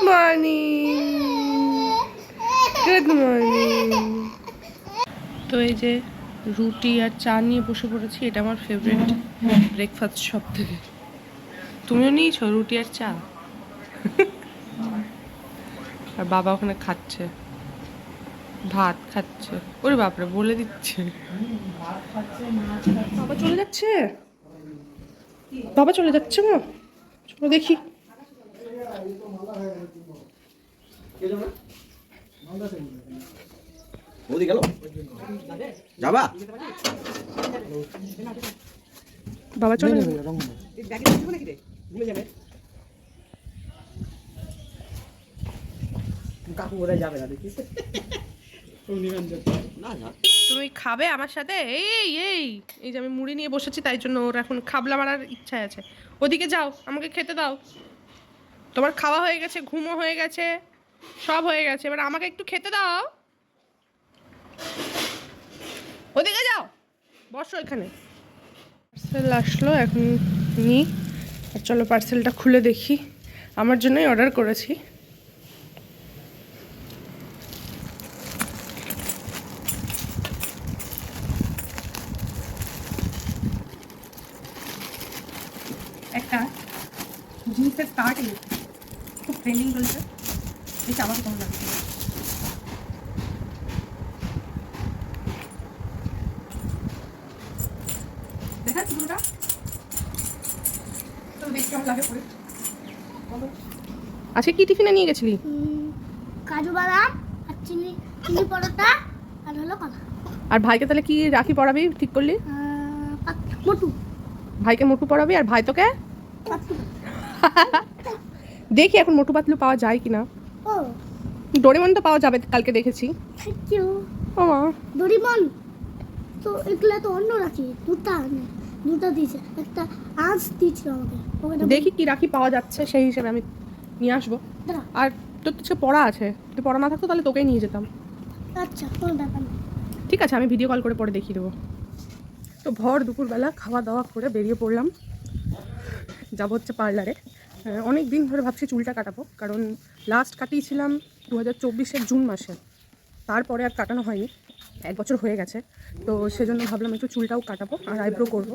Morning, good morning. তো এই যে রুটি আর চা নিয়ে বসে পড়েছি। এটা আমার ফেভারিট ব্রেকফাস্ট সব থেকে। তুমিও নিয়েছো রুটি আর চা? আর বাবা ওখানে খাচ্ছে, ভাত খাচ্ছে। ওরে বাপরে, বলে দিচ্ছে। বাবা চলে যাচ্ছে, বাবা চলে যাচ্ছে। মা চলো দেখি। বাবা চলে তুমি খাবে আমার সাথে? এই এই এই যে আমি মুড়ি নিয়ে বসেছি, তাই জন্য ওর এখন খাবলা মারার ইচ্ছা আছে। ওদিকে যাও, আমাকে খেতে দাও। তোমার খাওয়া হয়ে গেছে, ঘুমও হয়ে গেছে, সব হয়ে গেছে, এবার আমাকে একটু খেতে দাও। ওদিকে যাও, বসো এখানে। পার্সেল আসলো, এখন নিই। আর চলো পার্সেলটা খুলে দেখি। আমার জন্যই অর্ডার করেছি। একটা জিন্সের স্কার্ট এনেছি, খুব ট্রেন্ডিং চলছে। এটা আমাকে কেমন লাগছে? দেখাচ্ছি পুরোটা, তো দেখি কেমন লাগে পরে। আজকে কি টিফিনে নিয়ে গেছিলি? কাজু বাদাম আর চিনি চিনি পরোটা আর হলো কলা। আর ভাইকে তাহলে কি রাখি পরাবি ঠিক করলি? মোটু। ভাইকে মোটু পরাবি, আর ভাই তোকে? দেখি এখন মোটু পাতলু পাওয়া যায় কিনা। ও ডোরেমন তো পাওয়া যাবে, কালকে দেখেছি। Thank you. ও মা, ডোরিমন তো এগুলা তো অন্য রাখি, দুটা দিয়েছে, একটা আজ দিয়েছিল আমাকে। দেখি কি রাখি পাওয়া যাচ্ছে, সেই হিসেবে আমি নিয়ে আসবো। আর তোর তো পড়া আছে, যদি পড়া না থাকতো তাহলে তোকেই নিয়ে যেতাম। আচ্ছা, কোনো ব্যাপার না। ঠিক আছে, আমি ভিডিও কল করে পরে দেখিয়ে দেবো। তো ভর দুপুরবেলা খাওয়া দাওয়া করে বেরিয়ে পড়লাম, যাবো হচ্ছে পার্লারে। অনেক দিন ধরে ভাবছি চুলটা কাটাবো, কারণ লাস্ট কাটিয়েছিলাম 2024-এর জুন মাসে। তারপরে আর কাটানো হয়নি, 1 বছর হয়ে গেছে। তো সেজন্য ভাবলাম একটু চুলটাও কাটাবো আর আইব্রো করবো।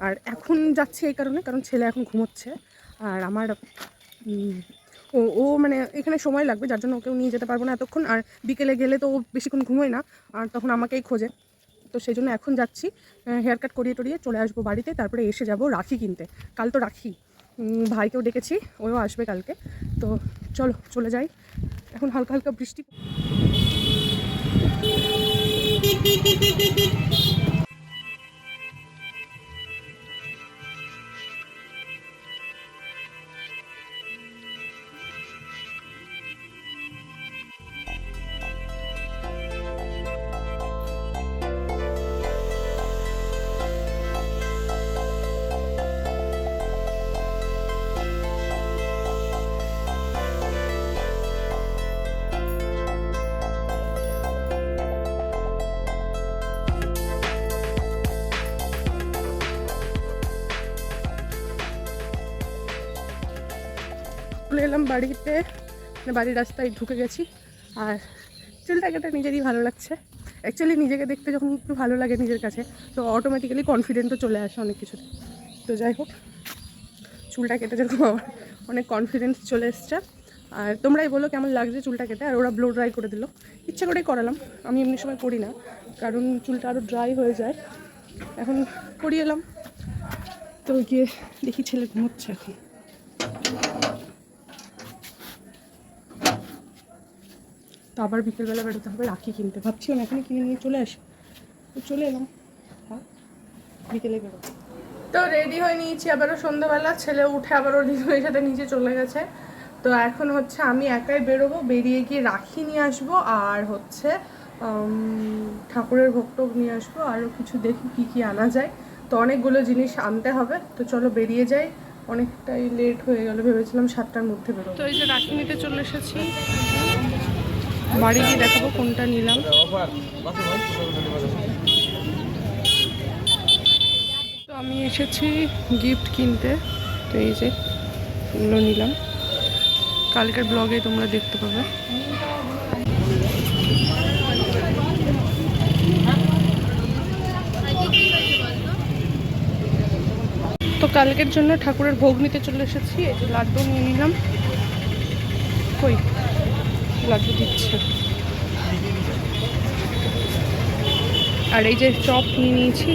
আর এখন যাচ্ছি এই কারণে, কারণ ছেলে এখন ঘুমোচ্ছে। আর আমার ও মানে এখানে সময় লাগবে, যার জন্য ওকেও নিয়ে যেতে পারবো না এতক্ষণ। আর বিকেলে গেলে তো ও বেশিক্ষণ ঘুমোয় না, আর তখন আমাকেই খোঁজে। তো সেই জন্য এখন যাচ্ছি, হেয়ার কাট করিয়ে টরিয়ে চলে আসবো বাড়িতে। তারপরে এসে যাব রাখি কিনতে। কাল তো রাখি, ভাইকেও ডেকেছি, ওও আসবে কালকে। তো চলো চলে যাই। এখন হালকা হালকা বৃষ্টি। চলে এলাম বাড়িতে, বাড়ির রাস্তায় ঢুকে গেছি। আর চুলটা কেটে নিজেরই ভালো লাগছে। অ্যাকচুয়ালি নিজেকে দেখতে যখন একটু ভালো লাগে নিজের কাছে, তো অটোমেটিক্যালি কনফিডেন্টও চলে আসে অনেক কিছুতে। তো যাই হোক, চুলটা কেটে যেরকম আমার অনেক কনফিডেন্স চলে এসছে। আর তোমরাই বলো কেমন লাগছে চুলটা কেটে। আর ওরা ব্লো ড্রাই করে দিল, ইচ্ছা করেই করালাম, আমি এমনি সময় করি না, কারণ চুলটা আরও ড্রাই হয়ে যায়। এখন করিয়ে এলাম। তো গিয়ে দেখি ছেলে ঘুমোচ্ছে এখন। তো আবার বিকেলবেলা বেরোতে হবে রাখি কিনতে। ভাবছিলাম এখানে কিনে নিয়ে চলে আসি, তো চলে এলাম। হ্যাঁ, বিকেলে বেরোবো। তো রেডি হয়ে নিয়েছি, আবারও সন্ধ্যাবেলা ছেলে উঠে আবার ওর দিদির সাথে নিচে চলে গেছে। তো এখন হচ্ছে আমি একাই বেরোবো, বেরিয়ে গিয়ে রাখি নিয়ে আসবো, আর হচ্ছে ঠাকুরের ভোগ টোগ নিয়ে আসবো, আরও কিছু দেখি কী কী আনা যায়। তো অনেকগুলো জিনিস আনতে হবে। তো চলো বেরিয়ে যাই, অনেকটাই লেট হয়ে গেল, ভেবেছিলাম 7টার মধ্যে বেরোবো। তো এই যে রাখি নিতে চলে এসেছি, বাড়ি গিয়ে দেখাবো কোনটা নিলাম। তো আমি এসেছি গিফট কিনতে, তো এই যে এগুলো নিলাম। কালকের ব্লগে তোমরা দেখতে পাবে। তো কালকের জন্য ঠাকুরের ভোগ নিতে চলে এসেছি। এই যে লাড্ডু নিয়ে নিলাম। কই লাড্ডু দিচ্ছে। আর এই যে চপ নিয়ে নিয়েছি,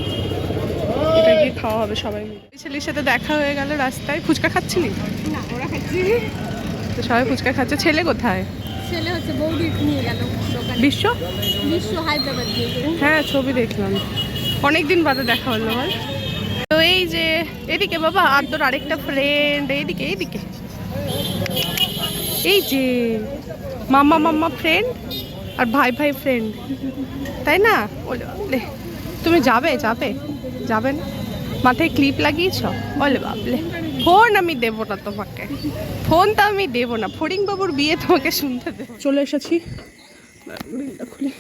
এটা গিয়ে খাওয়া হবে সবাই মিলে। ছেলের সাথে দেখা হয়ে গেল রাস্তায়। ফুচকা খাচ্ছিলি? না, ওরা খাচ্ছি। তো সবাই ফুচকা খাচ্ছে। ছেলে কোথায়? ছেলে হচ্ছে বৌদি নিয়ে গেল দোকানে। বিশ্ব হায়দ্রাবাদ দিয়ে গেল। হ্যাঁ, ছবি দেখলাম। অনেকদিন বাদে দেখা হলো বল। তো এই যে এদিকে বাবা, আর তোর আরেকটা ফ্রেন্ড এইদিকে এইদিকে। এই যে মাম্মা মাম্মা ফ্রেন্ড আর ভাই ভাই ফ্রেন্ড, তাই না? ওলে বাবলে, তুমি যাবে যাবে যাবে না? মাথায় ক্লিপ লাগিয়েছ? ওলে বাবলে, ফোন আমি দেবো না তোমাকে, ফোন তো আমি দেবো না। ফড়িং বাবুর বিয়ে তোমাকে শুনতে দেবো। চলে এসেছি, খুলে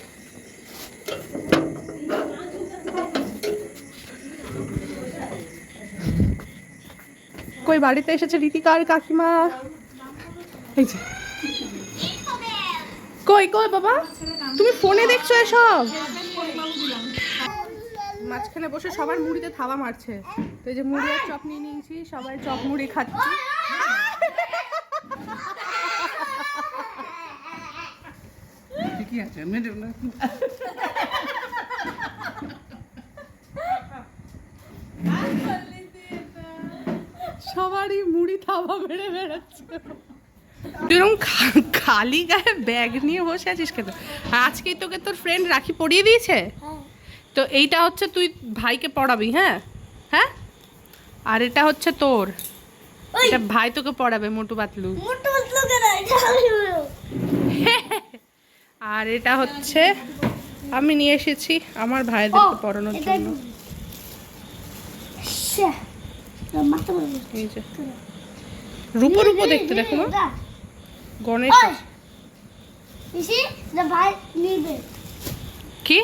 কই বাড়িতে এসেছে রীতিকা আর কাকিমা। এই যে কই কই বাবা, তুমি ফোনে দেখছো এসব? মাঝখানে বসে সবার মুড়িতে থাবা মারছে। তো এই যে মুড়ি আর চপ নিয়ে নিয়েছি, সবাই চপ মুড়ি খাচ্ছি। ঠিকই আছে, সবারই মুড়ি থাবা মেরে বেড়াচ্ছে। তুই এরকম খালি গায়ে ব্যাগ নিয়ে বসে আছিস কেন? আজকেই তোকে তোর ফ্রেন্ড রাখি পরিয়ে দিয়েছে। তো এইটা হচ্ছে তুই ভাইকে পড়াবি, হ্যাঁ হ্যাঁ। আর এটা হচ্ছে তোর, এটা ভাই তোকে পড়াবে মোটু পাতলু। আর এটা হচ্ছে আমি নিয়ে এসেছি আমার ভাইদেরকে পড়ানোর জন্য। এই যে রূপো রূপো দেখতে, দেখো না গণেশ। কি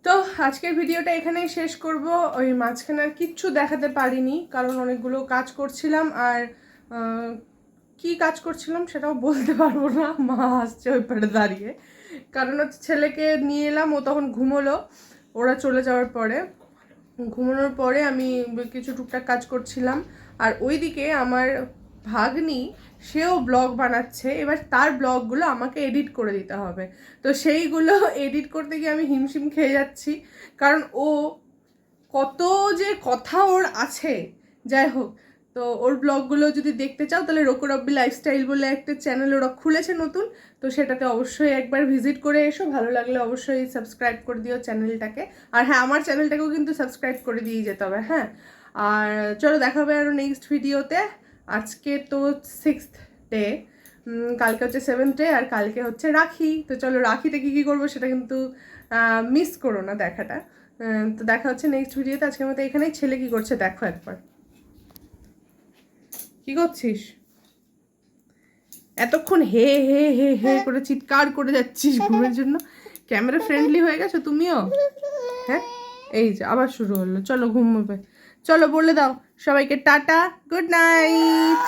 তো আজকের ভিডিওটা এখানেই শেষ করব। ওই মাঝখানে আর কিচ্ছু দেখাতে পারিনি, কারণ অনেকগুলো কাজ করছিলাম। আর কি কাজ করছিলাম সেটাও বলতে পারবো না, মা আসছে ওই পারে দাঁড়িয়ে। কারণ হচ্ছে ছেলেকে নিয়ে এলাম, ও তখন ঘুমোলো। ওরা চলে যাওয়ার পরে, ঘুমানোর পরে আমি কিছু টুকটাক কাজ করছিলাম। আর ওইদিকে আমার ভাগ্নি, সেও ব্লগ বানাচ্ছে। এবার তার ব্লগগুলো আমাকে এডিট করে দিতে হবে। তো সেইগুলো এডিট করতে গিয়ে আমি হিমশিম খেয়ে যাচ্ছি, কারণ ও কত যে কথা ওর আছে। যাই হোক, তো ওর ব্লগগুলো যদি দেখতে চাও তাহলে রোকো রব্বি লাইফস্টাইল বলে একটা চ্যানেল ওরা খুলেছে নতুন। তো সেটাতে অবশ্যই একবার ভিজিট করে এসো, ভালো লাগলে অবশ্যই সাবস্ক্রাইব করে দিও চ্যানেলটাকে। আর হ্যাঁ, আমার চ্যানেলটাকেও কিন্তু সাবস্ক্রাইব করে দিয়ে যেতে হবে, হ্যাঁ। আর চলো দেখা হবে আরও নেক্সট ভিডিওতে। আজকে তো 6th ডে, কালকে হচ্ছে 7th ডে, আর কালকে হচ্ছে রাখি। তো চলো রাখিতে কী কী করবো সেটা কিন্তু মিস করো না দেখাটা। তো দেখা হচ্ছে নেক্সট ভিডিওতে। আজকের মতো এখানেই। ছেলে কি করছে দেখো একবার। কি করছিস? এতক্ষণ হে হে হে হে করে চিৎকার করে যাচ্ছিস ঘুমের জন্য। ক্যামেরা ফ্রেন্ডলি হয়ে গেছো তুমিও, হ্যাঁ। এই যে আবার শুরু হলো। চলো ঘুমোবে, চলো বলে দাও সবাইকে টাটা, গুড নাইট।